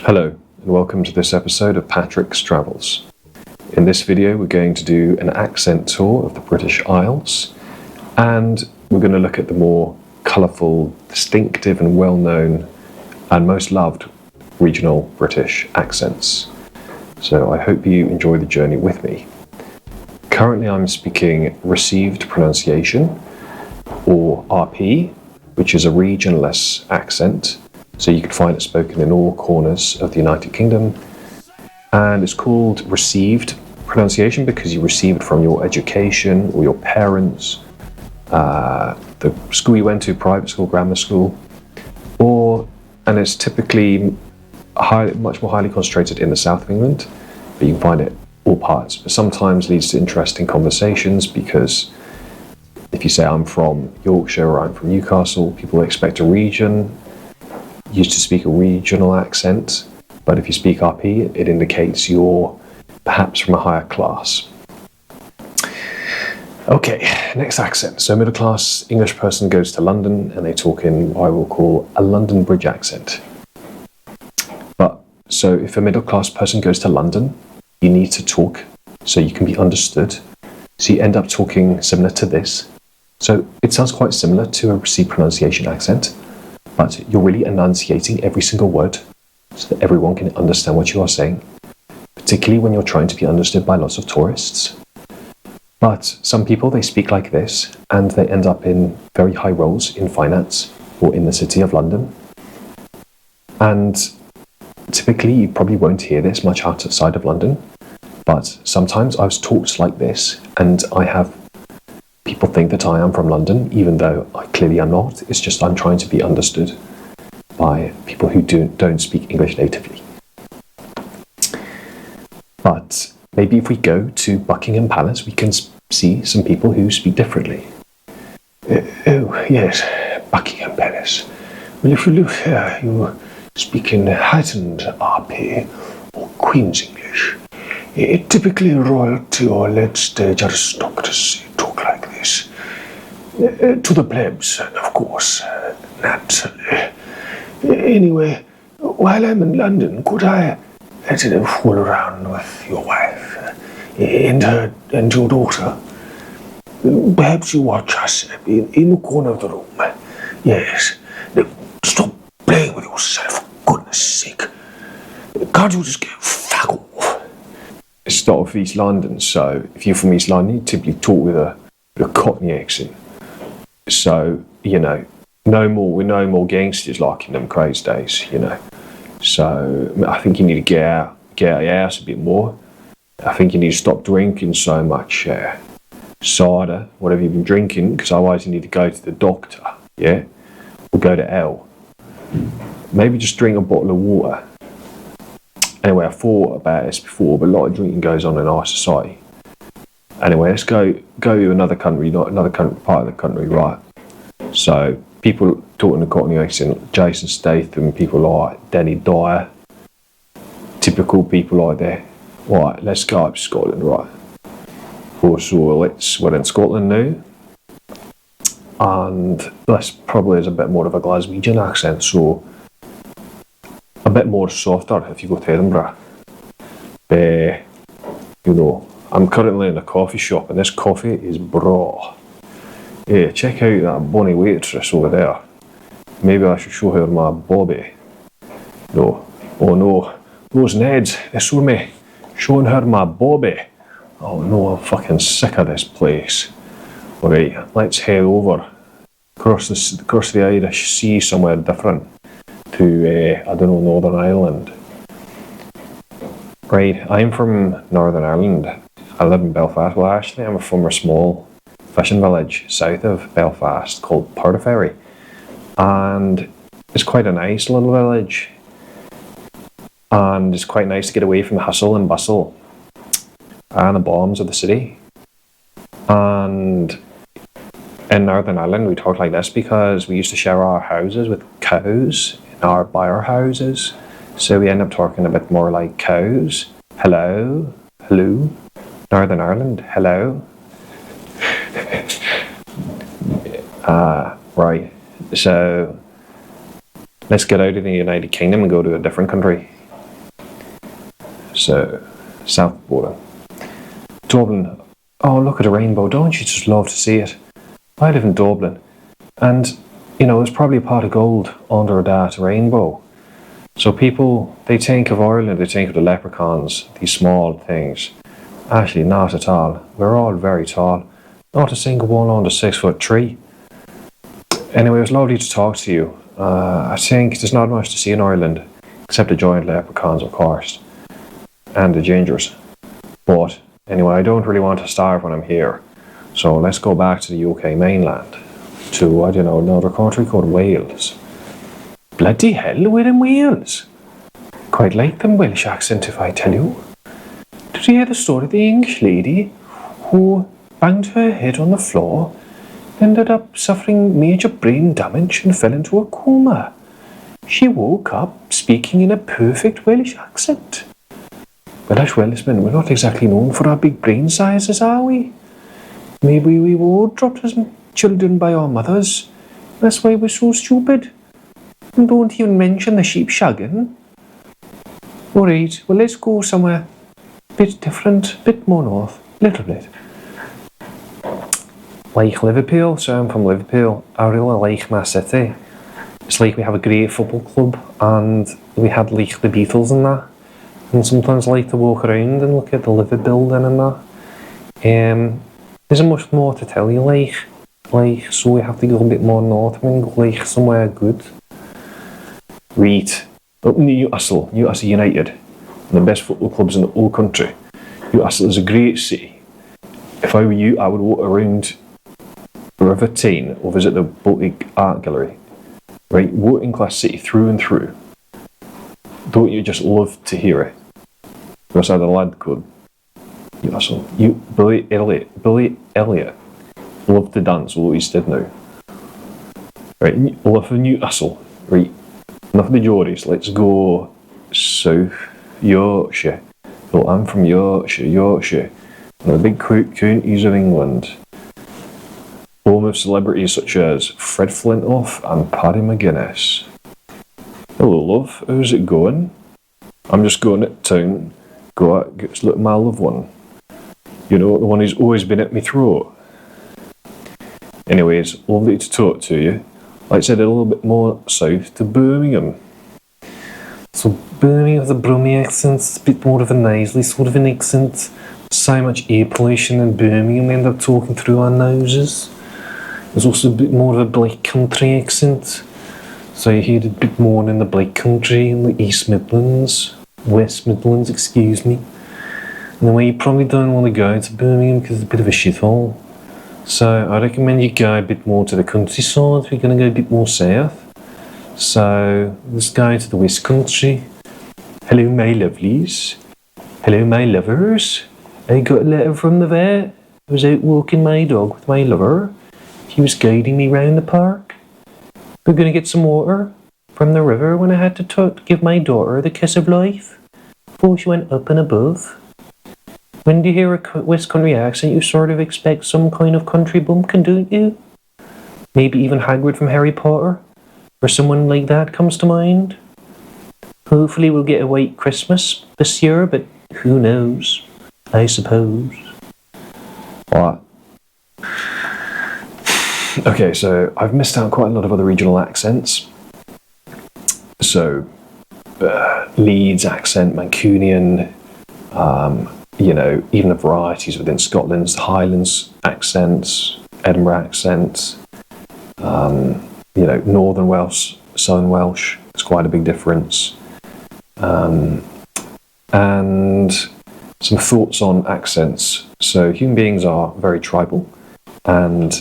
Hello, and welcome to this episode of Patrick's Travels. In this video, we're going to do an accent tour of the British Isles, and we're going to look at the more colourful, distinctive and well-known and most loved regional British accents. So I hope you enjoy the journey with me. Currently I'm speaking received pronunciation, or RP, which is a regionless accent. So you can find it spoken in all corners of the United Kingdom. And it's called received pronunciation because you receive it from your education or your parents, the school you went to, private school, grammar school, and it's typically much more highly concentrated in the south of England, but you can find it all parts. But sometimes leads to interesting conversations because if you say I'm from Yorkshire or I'm from Newcastle, people expect a region. Used to speak a regional accent, but if you speak RP, it indicates you're perhaps from a higher class. Okay, next accent. So middle class English person goes to London and they talk in what I will call a London Bridge accent. So if a middle class person goes to London, you need to talk so you can be understood. So you end up talking similar to this. So it sounds quite similar to a received pronunciation accent, but you're really enunciating every single word so that everyone can understand what you are saying, particularly when you're trying to be understood by lots of tourists. But some people, they speak like this and they end up in very high roles in finance or in the City of London. And typically you probably won't hear this much outside of London, but sometimes I've talked like this and I have people think that I am from London, even though I clearly am not. It's just I'm trying to be understood by people who don't speak English natively. But maybe if we go to Buckingham Palace, we can see some people who speak differently. Oh, yes, Buckingham Palace. Well, if you look here, you speak in heightened RP or Queen's English. Typically royalty or late-stage aristocracy talk like this. To the plebs, of course, naturally. Anyway, while I'm in London, could I fool around with your wife and your daughter? Perhaps you watch us in the corner of the room. Yes. Stop playing with yourself, for goodness sake. Can't you just get fuck off? It's not of East London, so if you're from East London, you typically talk with a Cockney accent. So, we're no more gangsters like in them crazy days, So I think you need to get out of your house a bit more. I think you need to stop drinking so much cider, whatever you've been drinking, because otherwise you need to go to the doctor, yeah? Or go to L. Maybe just drink a bottle of water. Anyway, I thought about this before, but a lot of drinking goes on in our society. Anyway, let's go to another country, not another part of the country, right? So, people talking the Cockney accent, Jason Statham, people like Danny Dyer, typical people like that. Right, let's go up to Scotland, right? We're in Scotland now, and this probably is a bit more of a Glaswegian accent, so a bit more softer if you go to Edinburgh. I'm currently in a coffee shop and this coffee is braw. Yeah, check out that bonny waitress over there. Maybe I should show her my bobby. No. Oh no. Those Neds, they saw me showing her my bobby. Oh no, I'm fucking sick of this place. Alright, let's head over across the Irish Sea somewhere different to, Northern Ireland. Right, I'm from Northern Ireland. I live in Belfast. Well, actually, I'm from a small fishing village south of Belfast called Portaferry. And it's quite a nice little village. And it's quite nice to get away from the hustle and bustle and the bombs of the city. And in Northern Ireland, we talk like this because we used to share our houses with cows by our houses. So we end up talking a bit more like cows. Hello. Northern Ireland, hello. Right. So let's get out of the United Kingdom and go to a different country. so south border. Dublin, oh, look at a rainbow, don't you just love to see it? I live in Dublin, and, there's probably a pot of gold under that rainbow. So people, they think of Ireland, they think of the leprechauns, these small things. Actually, not at all. We're all very tall. Not a single one under 6'3". Anyway, it was lovely to talk to you. I think there's not much to see in Ireland, except the giant leprechauns, of course, and the gingers. But anyway, I don't really want to starve when I'm here. So let's go back to the UK mainland, to, another country called Wales. Bloody hell, we're in Wales. Quite like them Welsh accent, if I tell you. Did you hear the story of the English lady who banged her head on the floor, ended up suffering major brain damage and fell into a coma? She woke up speaking in a perfect Welsh accent. Well, as Welshmen, we're not exactly known for our big brain sizes, are we? Maybe we were all dropped as children by our mothers. That's why we're so stupid. And don't even mention the sheep shagging. Alright, well, let's go somewhere a bit different, a bit more north, a little bit. Like Liverpool, so I'm from Liverpool. I really like my city. It's like we have a great football club, and we had like the Beatles and that. And sometimes I like to walk around and look at the Liver building and that. There's much more to tell you, like, so we have to go a bit more north and go like somewhere good. Right, up Newcastle United, the best football clubs in the whole country. Newcastle is a great city. If I were you, I would walk around River Tyne or visit the Baltic Art Gallery. Right, working class city through and through. Don't you just love to hear it? There's a lad called Newcastle. Billy Elliot loved to dance, what he's did now. Right, love of Newcastle. Right, enough of the Geordies, let's go South Yorkshire. Well, I'm from Yorkshire, one of the big counties of England. Home of celebrities such as Fred Flintoff and Paddy McGuinness. Hello, love, how's it going? I'm just going to town, go out, get to look at my loved one. The one who's always been at my throat. Anyways, lovely to talk to you. Like I said, a little bit more south to Birmingham. So Birmingham has a Brummie accent, it's a bit more of a nasally sort of an accent. So much air pollution in Birmingham, we end up talking through our noses. There's also a bit more of a Black Country accent. So you hear it a bit more in the Black Country, in the East Midlands, West Midlands, excuse me. Anyway, you probably don't want to go to Birmingham because it's a bit of a shithole. So I recommend you go a bit more to the countryside. We're going to go a bit more south. So let's go to the West Country. Hello, my lovelies. Hello, my lovers. I got a letter from the vet. I was out walking my dog with my lover. He was guiding me round the park. We're going to get some water from the river when I had to give my daughter the kiss of life before she went up and above. When you hear a West Country accent, you sort of expect some kind of country bumpkin, don't you? Maybe even Hagrid from Harry Potter, or someone like that comes to mind. Hopefully we'll get a white Christmas this year, but who knows, I suppose. What? Okay, so I've missed out quite a lot of other regional accents. So, Leeds accent, Mancunian, even the varieties within Scotland's Highlands accents, Edinburgh accents, Northern Welsh, Southern Welsh, it's quite a big difference. And some thoughts on accents. So human beings are very tribal, and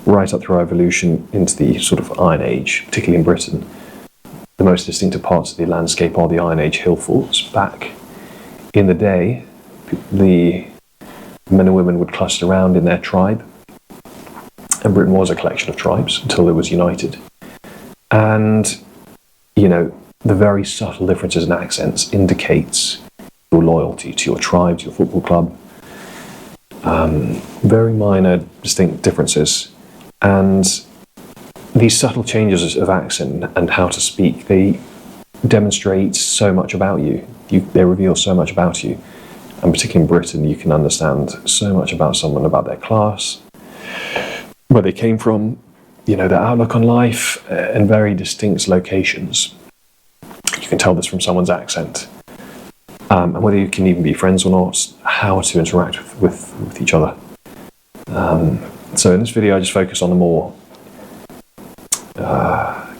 right up through our evolution into the sort of Iron Age, particularly in Britain, the most distinctive parts of the landscape are the Iron Age hill forts. Back in the day, the men and women would cluster around in their tribe, and Britain was a collection of tribes until it was united. And, the very subtle differences in accents indicates your loyalty to your tribe, to your football club. Very minor, distinct differences. And these subtle changes of accent and how to speak, they demonstrate so much about you. They reveal so much about you. And particularly in Britain, you can understand so much about someone, about their class, where they came from, their outlook on life, and very distinct locations. You can tell this from someone's accent. And whether you can even be friends or not, how to interact with each other. So in this video, I just focus on the more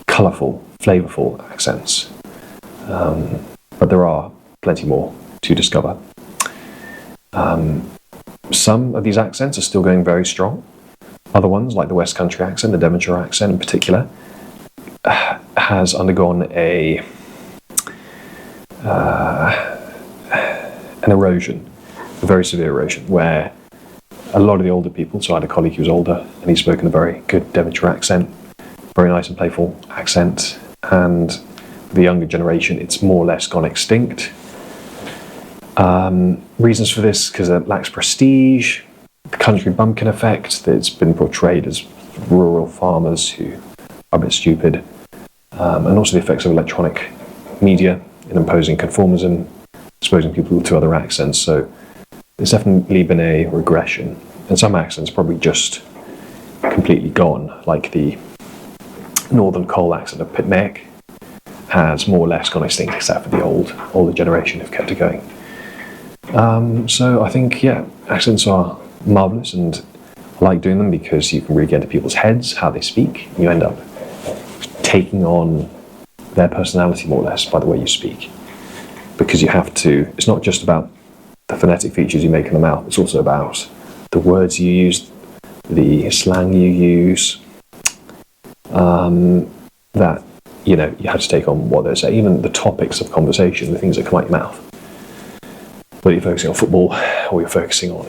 colourful, flavourful accents. But there are plenty more to discover. Some of these accents are still going very strong. Other ones, like the West Country accent, the Devonshire accent in particular, has undergone an erosion, a very severe erosion, where a lot of the older people, so I had a colleague who was older, and he spoke in a very good Devonshire accent, very nice and playful accent, and the younger generation, it's more or less gone extinct. Reasons for this, because it lacks prestige, the country bumpkin effect, that's been portrayed as rural farmers who are a bit stupid, and also the effects of electronic media in imposing conformism, exposing people to other accents. So there's definitely been a regression, and some accents probably just completely gone, like the Northern Coal accent of Pitmaic has more or less gone extinct, except for the older generation who've kept it going. So I think, accents are marvellous, and I like doing them because you can really get into people's heads, how they speak, and you end up taking on their personality more or less by the way you speak. Because you have to, it's not just about the phonetic features you make in the mouth, it's also about the words you use, the slang you use, that, you have to take on what they say, even the topics of conversation, the things that come out your mouth. Whether you're focusing on football or you're focusing on,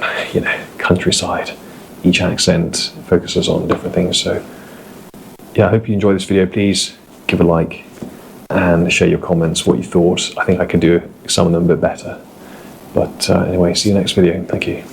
countryside, each accent focuses on different things. So, I hope you enjoy this video. Please give a like and share your comments, what you thought. I think I could do some of them a bit better. But anyway, see you next video. Thank you.